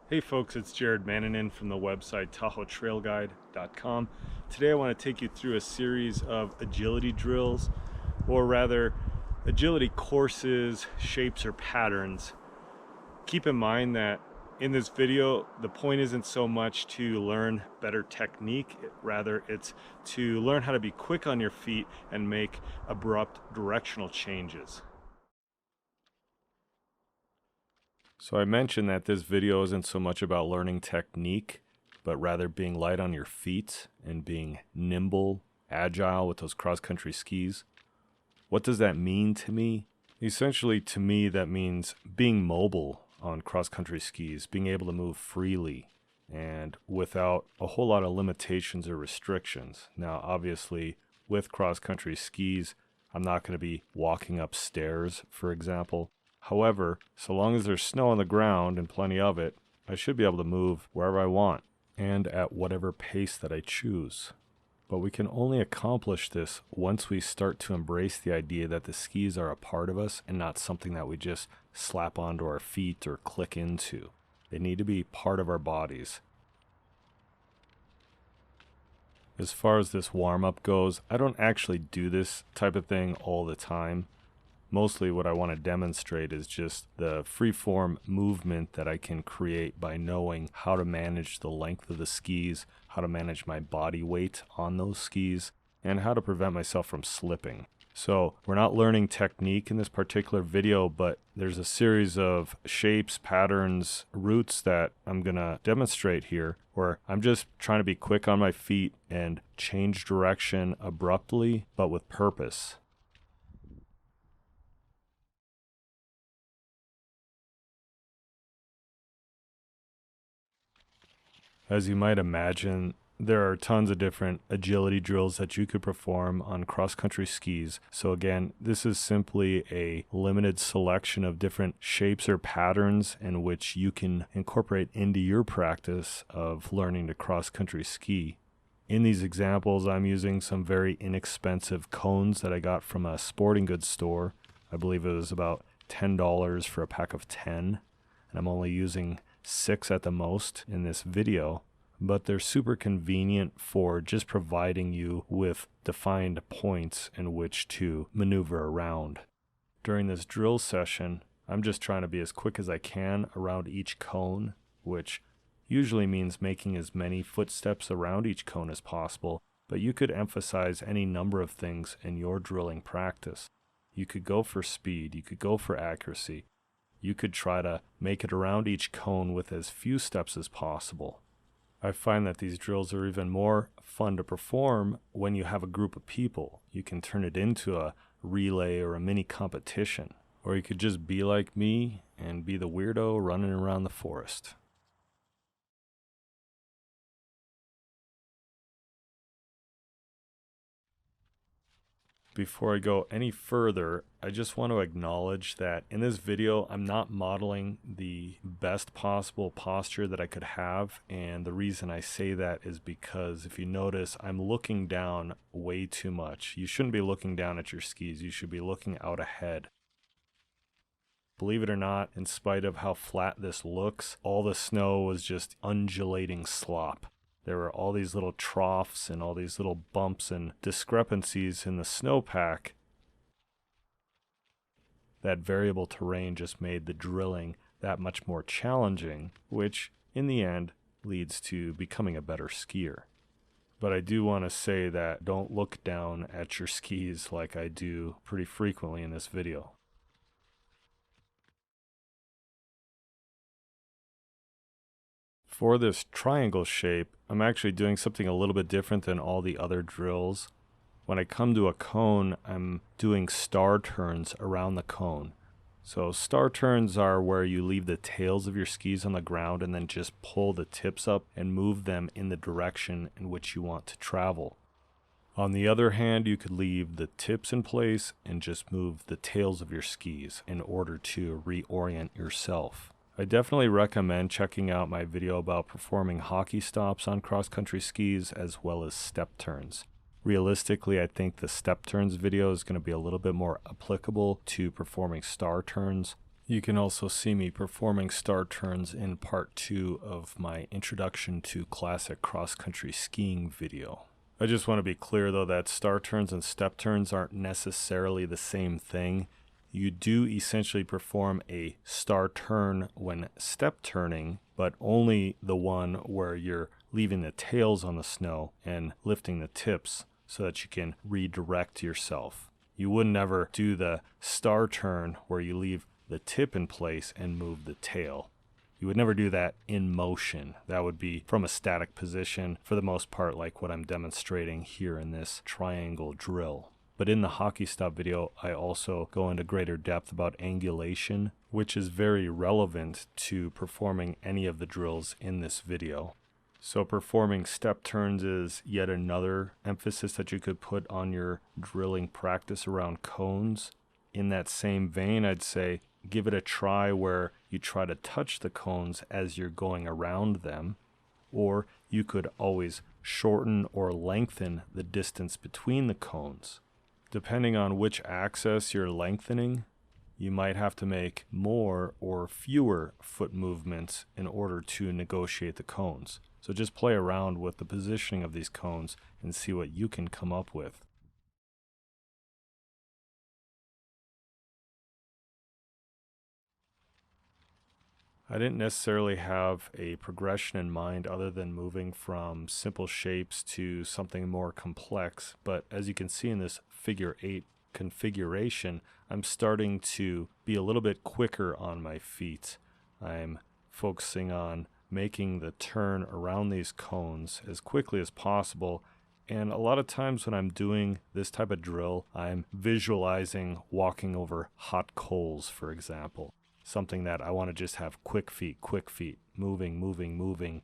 Hey folks, it's Jared Manninen from the website TahoeTrailGuide.com. Today I want to take you through a series of agility drills, or rather agility courses, shapes, or patterns. Keep in mind that in this video, the point isn't so much to learn better technique, rather it's to learn how to be quick on your feet and make abrupt directional changes. So I mentioned that this video isn't so much about learning technique, but rather being light on your feet and being nimble, agile with those cross-country skis. What does that mean to me? Essentially, to me, that means being mobile on cross-country skis, being able to move freely and without a whole lot of limitations or restrictions. Now, obviously, with cross-country skis, I'm not going to be walking up stairs, for example. However, so long as there's snow on the ground and plenty of it, I should be able to move wherever I want and at whatever pace that I choose. But we can only accomplish this once we start to embrace the idea that the skis are a part of us and not something that we just slap onto our feet or click into. They need to be part of our bodies. As far as this warm-up goes, I don't actually do this type of thing all the time. Mostly what I want to demonstrate is just the free-form movement that I can create by knowing how to manage the length of the skis, how to manage my body weight on those skis, and how to prevent myself from slipping. So we're not learning technique in this particular video, but there's a series of shapes, patterns, routes that I'm going to demonstrate here, where I'm just trying to be quick on my feet and change direction abruptly, but with purpose. As you might imagine, there are tons of different agility drills that you could perform on cross-country skis. So again, this is simply a limited selection of different shapes or patterns in which you can incorporate into your practice of learning to cross-country ski. In these examples, I'm using some very inexpensive cones that I got from a sporting goods store. I believe it was about $10 for a pack of 10, and I'm only using 6 at the most in this video, but they're super convenient for just providing you with defined points in which to maneuver around. During this drill session, I'm just trying to be as quick as I can around each cone, which usually means making as many footsteps around each cone as possible, but you could emphasize any number of things in your drilling practice. You could go for speed, you could go for accuracy. You could try to make it around each cone with as few steps as possible. I find that these drills are even more fun to perform when you have a group of people. You can turn it into a relay or a mini competition. Or you could just be like me and be the weirdo running around the forest. Before I go any further, I just want to acknowledge that in this video, I'm not modeling the best possible posture that I could have. And the reason I say that is because if you notice, I'm looking down way too much. You shouldn't be looking down at your skis. You should be looking out ahead. Believe it or not, in spite of how flat this looks, all the snow was just undulating slop. There were all these little troughs and all these little bumps and discrepancies in the snowpack. That variable terrain just made the drilling that much more challenging, which in the end leads to becoming a better skier. But I do want to say that don't look down at your skis like I do pretty frequently in this video. For this triangle shape, I'm actually doing something a little bit different than all the other drills. When I come to a cone, I'm doing star turns around the cone. So star turns are where you leave the tails of your skis on the ground and then just pull the tips up and move them in the direction in which you want to travel. On the other hand, you could leave the tips in place and just move the tails of your skis in order to reorient yourself. I definitely recommend checking out my video about performing hockey stops on cross-country skis as well as step turns. Realistically, I think the step turns video is going to be a little bit more applicable to performing star turns. You can also see me performing star turns in part 2 of my Introduction to Classic Cross-Country Skiing video. I just want to be clear though that star turns and step turns aren't necessarily the same thing. You do essentially perform a star turn when step turning, but only the one where you're leaving the tails on the snow and lifting the tips so that you can redirect yourself. You would never do the star turn where you leave the tip in place and move the tail. You would never do that in motion. That would be from a static position for the most part, like what I'm demonstrating here in this triangle drill. But in the hockey stop video, I also go into greater depth about angulation, which is very relevant to performing any of the drills in this video. So performing step turns is yet another emphasis that you could put on your drilling practice around cones. In that same vein, I'd say give it a try where you try to touch the cones as you're going around them, or you could always shorten or lengthen the distance between the cones. Depending on which axis you're lengthening, you might have to make more or fewer foot movements in order to negotiate the cones. So just play around with the positioning of these cones and see what you can come up with. I didn't necessarily have a progression in mind other than moving from simple shapes to something more complex, but as you can see in this figure 8 configuration, I'm starting to be a little bit quicker on my feet. I'm focusing on making the turn around these cones as quickly as possible, and a lot of times when I'm doing this type of drill, I'm visualizing walking over hot coals, for example. Something that I want to just have quick feet, moving,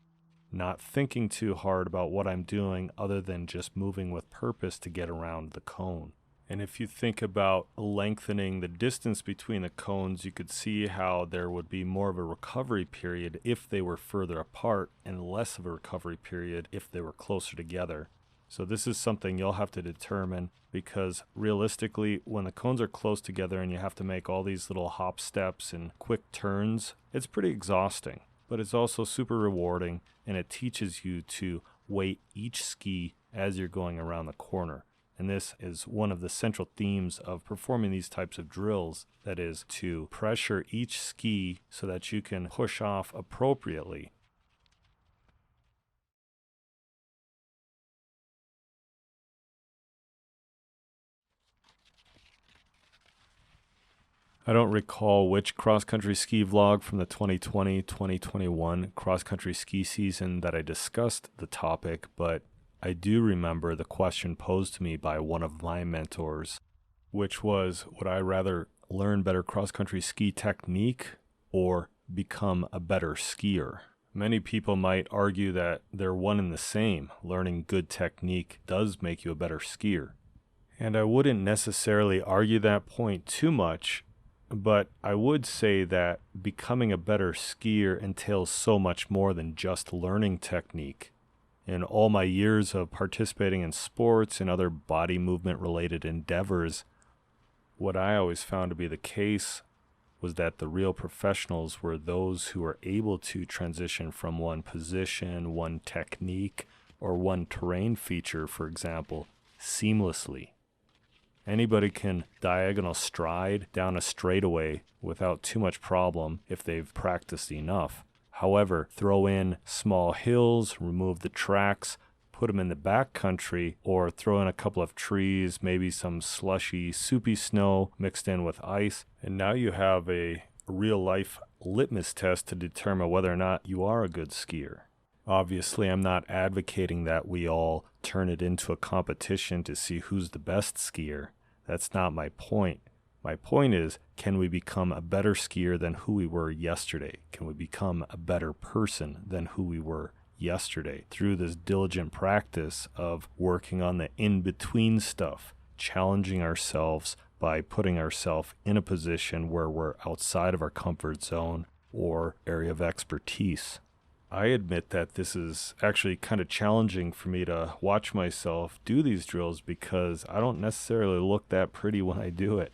not thinking too hard about what I'm doing other than just moving with purpose to get around the cone. And if you think about lengthening the distance between the cones, you could see how there would be more of a recovery period if they were further apart and less of a recovery period if they were closer together. So this is something you'll have to determine, because realistically, when the cones are close together and you have to make all these little hop steps and quick turns, it's pretty exhausting, but it's also super rewarding, and it teaches you to weight each ski as you're going around the corner. And this is one of the central themes of performing these types of drills, that is to pressure each ski so that you can push off appropriately. I don't recall which cross-country ski vlog from the 2020-2021 cross-country ski season that I discussed the topic, but I do remember the question posed to me by one of my mentors, which was, would I rather learn better cross-country ski technique or become a better skier? Many people might argue that they're one and the same. Learning good technique does make you a better skier. And I wouldn't necessarily argue that point too much, but I would say that becoming a better skier entails so much more than just learning technique. In all my years of participating in sports and other body movement related endeavors, what I always found to be the case was that the real professionals were those who were able to transition from one position, one technique, or one terrain feature, for example, seamlessly. Anybody can diagonal stride down a straightaway without too much problem if they've practiced enough. However, throw in small hills, remove the tracks, put them in the backcountry, or throw in a couple of trees, maybe some slushy, soupy snow mixed in with ice, and now you have a real-life litmus test to determine whether or not you are a good skier. Obviously, I'm not advocating that we all turn it into a competition to see who's the best skier. That's not my point. My point is, can we become a better skier than who we were yesterday? Can we become a better person than who we were yesterday through this diligent practice of working on the in-between stuff, challenging ourselves by putting ourselves in a position where we're outside of our comfort zone or area of expertise? I admit that this is actually kind of challenging for me to watch myself do these drills because I don't necessarily look that pretty when I do it.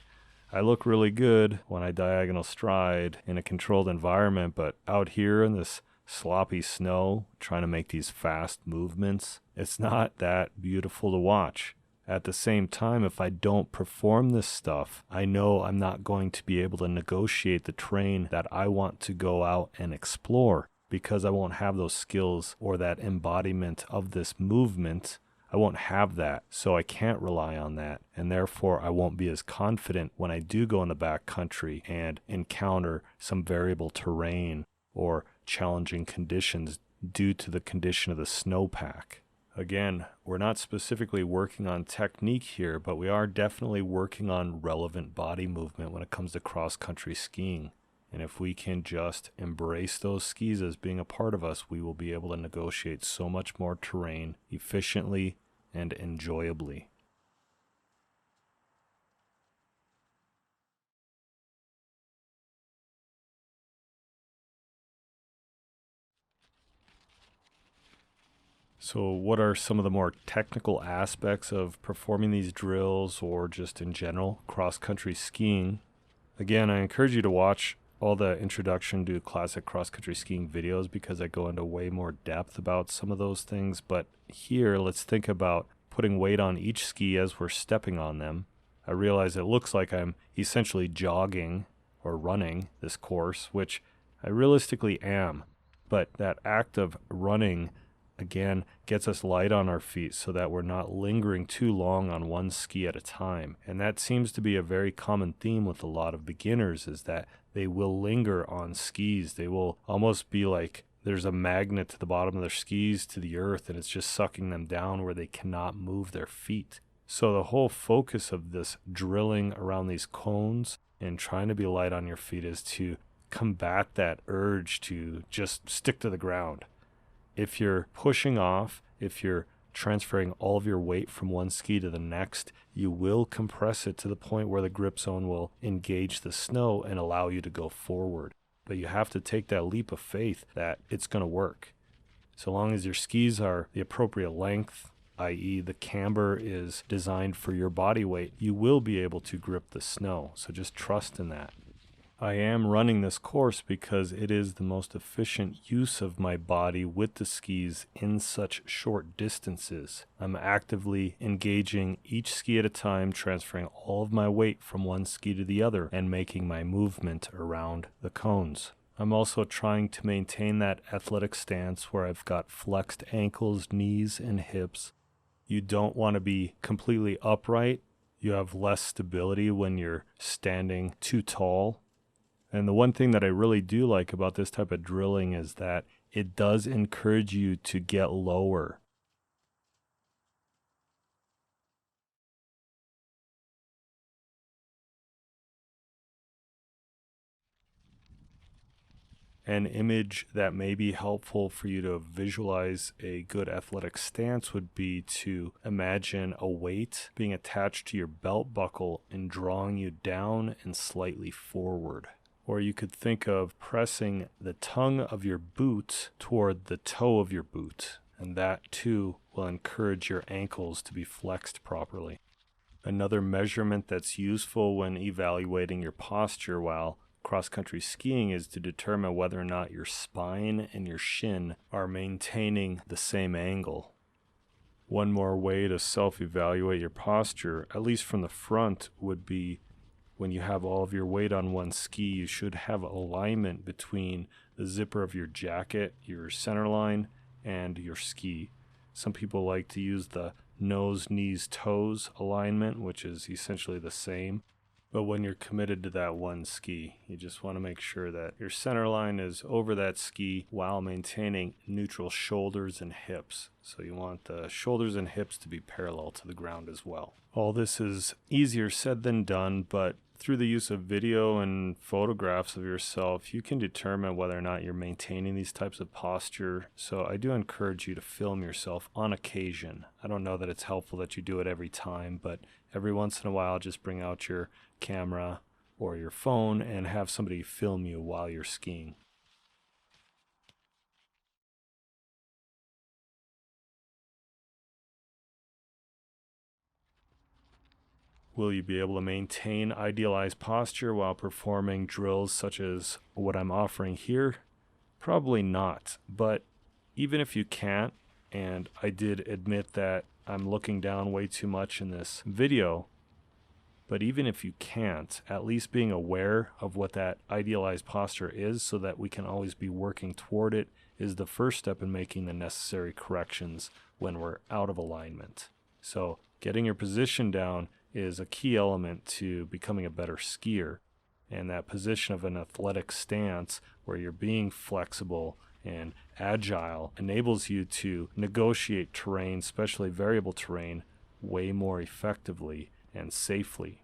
I look really good when I diagonal stride in a controlled environment, but out here in this sloppy snow, trying to make these fast movements, it's not that beautiful to watch. At the same time, if I don't perform this stuff, I know I'm not going to be able to negotiate the terrain that I want to go out and explore because I won't have those skills or that embodiment of this movement. I won't have that, so I can't rely on that, and therefore I won't be as confident when I do go in the back country and encounter some variable terrain or challenging conditions due to the condition of the snowpack. Again, we're not specifically working on technique here, but we are definitely working on relevant body movement when it comes to cross-country skiing. And if we can just embrace those skis as being a part of us, we will be able to negotiate so much more terrain efficiently and enjoyably. So what are some of the more technical aspects of performing these drills or just in general cross-country skiing? Again, I encourage you to watch all the introduction to classic cross-country skiing videos because I go into way more depth about some of those things. But here, let's think about putting weight on each ski as we're stepping on them. I realize it looks like I'm essentially jogging or running this course, which I realistically am. But that act of running again gets us light on our feet so that we're not lingering too long on one ski at a time. And that seems to be a very common theme with a lot of beginners, is that they will linger on skis. They will almost be like there's a magnet to the bottom of their skis to the earth, and it's just sucking them down where they cannot move their feet. So the whole focus of this drilling around these cones and trying to be light on your feet is to combat that urge to just stick to the ground. If you're pushing off, if you're transferring all of your weight from one ski to the next, you will compress it to the point where the grip zone will engage the snow and allow you to go forward. But you have to take that leap of faith that it's going to work. So long as your skis are the appropriate length, i.e. the camber is designed for your body weight, you will be able to grip the snow. So just trust in that. I am running this course because it is the most efficient use of my body with the skis in such short distances. I'm actively engaging each ski at a time, transferring all of my weight from one ski to the other and making my movement around the cones. I'm also trying to maintain that athletic stance where I've got flexed ankles, knees, and hips. You don't want to be completely upright. You have less stability when you're standing too tall. And the one thing that I really do like about this type of drilling is that it does encourage you to get lower. An image that may be helpful for you to visualize a good athletic stance would be to imagine a weight being attached to your belt buckle and drawing you down and slightly forward. Or you could think of pressing the tongue of your boot toward the toe of your boot, and that too will encourage your ankles to be flexed properly. Another measurement that's useful when evaluating your posture while cross-country skiing is to determine whether or not your spine and your shin are maintaining the same angle. One more way to self-evaluate your posture, at least from the front, would be when you have all of your weight on one ski, you should have alignment between the zipper of your jacket, your center line, and your ski. Some people like to use the nose, knees, toes alignment, which is essentially the same. But when you're committed to that one ski, you just want to make sure that your center line is over that ski while maintaining neutral shoulders and hips. So you want the shoulders and hips to be parallel to the ground as well. All this is easier said than done, but through the use of video and photographs of yourself, you can determine whether or not you're maintaining these types of posture. So I do encourage you to film yourself on occasion. I don't know that it's helpful that you do it every time, but every once in a while, just bring out your camera or your phone and have somebody film you while you're skiing. Will you be able to maintain idealized posture while performing drills such as what I'm offering here? Probably not, but even if you can't, and I did admit that I'm looking down way too much in this video, but even if you can't, at least being aware of what that idealized posture is so that we can always be working toward it is the first step in making the necessary corrections when we're out of alignment. So getting your position down is a key element to becoming a better skier. And that position of an athletic stance where you're being flexible and agile enables you to negotiate terrain, especially variable terrain, way more effectively and safely.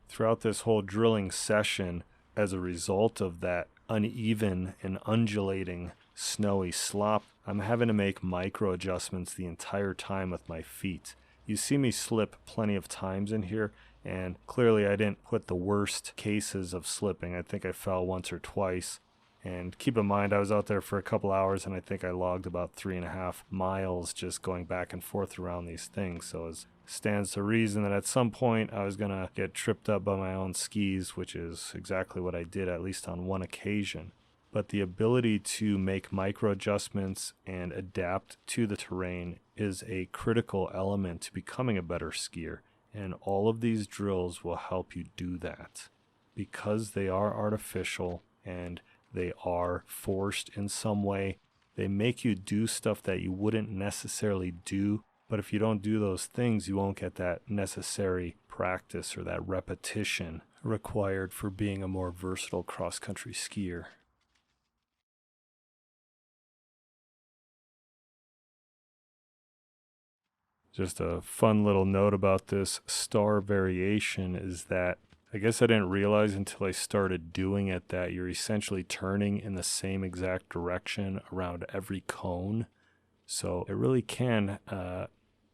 Throughout this whole drilling session, as a result of that uneven and undulating snowy slop, I'm having to make micro adjustments the entire time with my feet. You see me slip plenty of times in here, and clearly I didn't put the worst cases of slipping. I think I fell once or twice. And keep in mind, I was out there for a couple hours, and I think I logged about 3.5 miles just going back and forth around these things. So it stands to reason that at some point I was going to get tripped up by my own skis, which is exactly what I did, at least on one occasion. But the ability to make micro adjustments and adapt to the terrain is a critical element to becoming a better skier. And all of these drills will help you do that. Because they are artificial and they are forced in some way, they make you do stuff that you wouldn't necessarily do. But if you don't do those things, you won't get that necessary practice or that repetition required for being a more versatile cross-country skier. Just a fun little note about this star variation is that I guess I didn't realize until I started doing it that you're essentially turning in the same exact direction around every cone. So it really can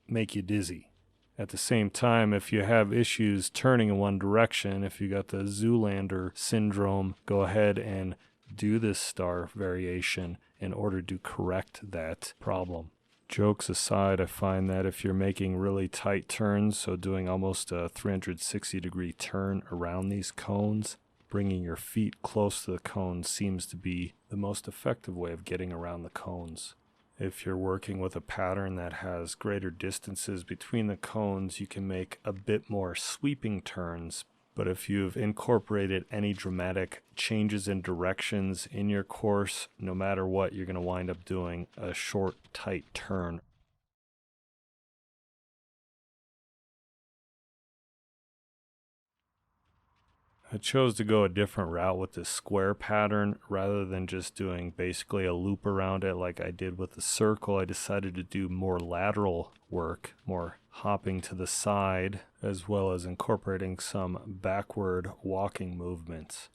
make you dizzy. At the same time, if you have issues turning in one direction, if you got the Zoolander syndrome, go ahead and do this star variation in order to correct that problem. Jokes aside, I find that if you're making really tight turns, so doing almost a 360-degree turn around these cones, bringing your feet close to the cones seems to be the most effective way of getting around the cones. If you're working with a pattern that has greater distances between the cones, you can make a bit more sweeping turns. But if you've incorporated any dramatic changes in directions in your course, no matter what, you're going to wind up doing a short, tight turn. I chose to go a different route with this square pattern rather than just doing basically a loop around it like I did with the circle. I decided to do more lateral work, more hopping to the side, as well as incorporating some backward walking movements.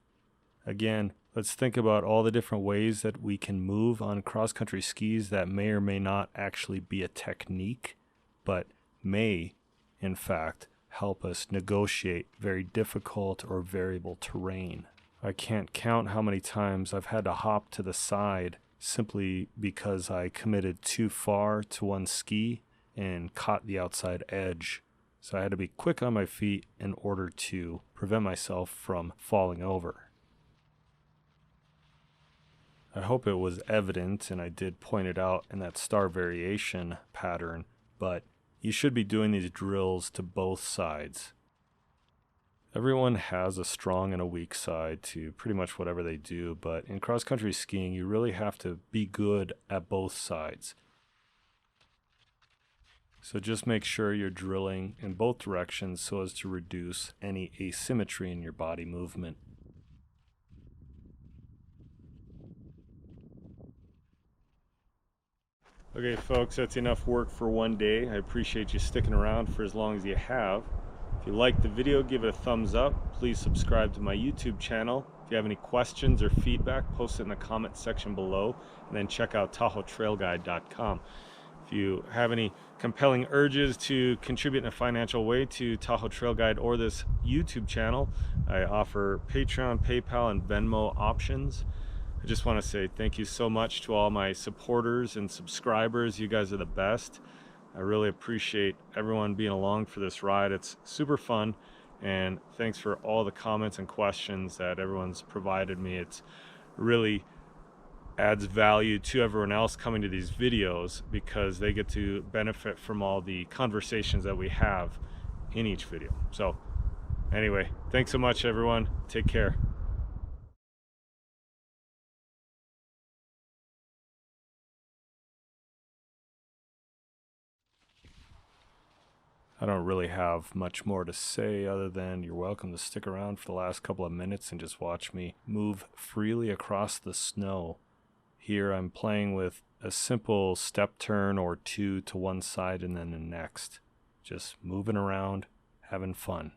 Again, let's think about all the different ways that we can move on cross-country skis that may or may not actually be a technique, but may, in fact, help us negotiate very difficult or variable terrain. I can't count how many times I've had to hop to the side simply because I committed too far to one ski and caught the outside edge. So I had to be quick on my feet in order to prevent myself from falling over. I hope it was evident, and I did point it out in that star variation pattern, but you should be doing these drills to both sides. Everyone has a strong and a weak side to pretty much whatever they do, but in cross-country skiing, you really have to be good at both sides. So just make sure you're drilling in both directions so as to reduce any asymmetry in your body movement. Okay, folks, that's enough work for one day. I appreciate you sticking around for as long as you have. If you liked the video, give it a thumbs up. Please subscribe to my YouTube channel. If you have any questions or feedback, post it in the comment section below, and then check out TahoeTrailGuide.com. If you have any compelling urges to contribute in a financial way to Tahoe Trail Guide or this YouTube channel, I offer Patreon, PayPal, and Venmo options. I just want to say thank you so much to all my supporters and subscribers. You guys are the best. I really appreciate everyone being along for this ride. It's super fun, And thanks for all the comments and questions that everyone's provided me. It's really adds value to everyone else coming to these videos because they get to benefit from all the conversations that we have in each video. So anyway, thanks so much, everyone. Take care. I don't really have much more to say other than you're welcome to stick around for the last couple of minutes and just watch me move freely across the snow. Here I'm playing with a simple step turn or two to one side and then the next. Just moving around, having fun.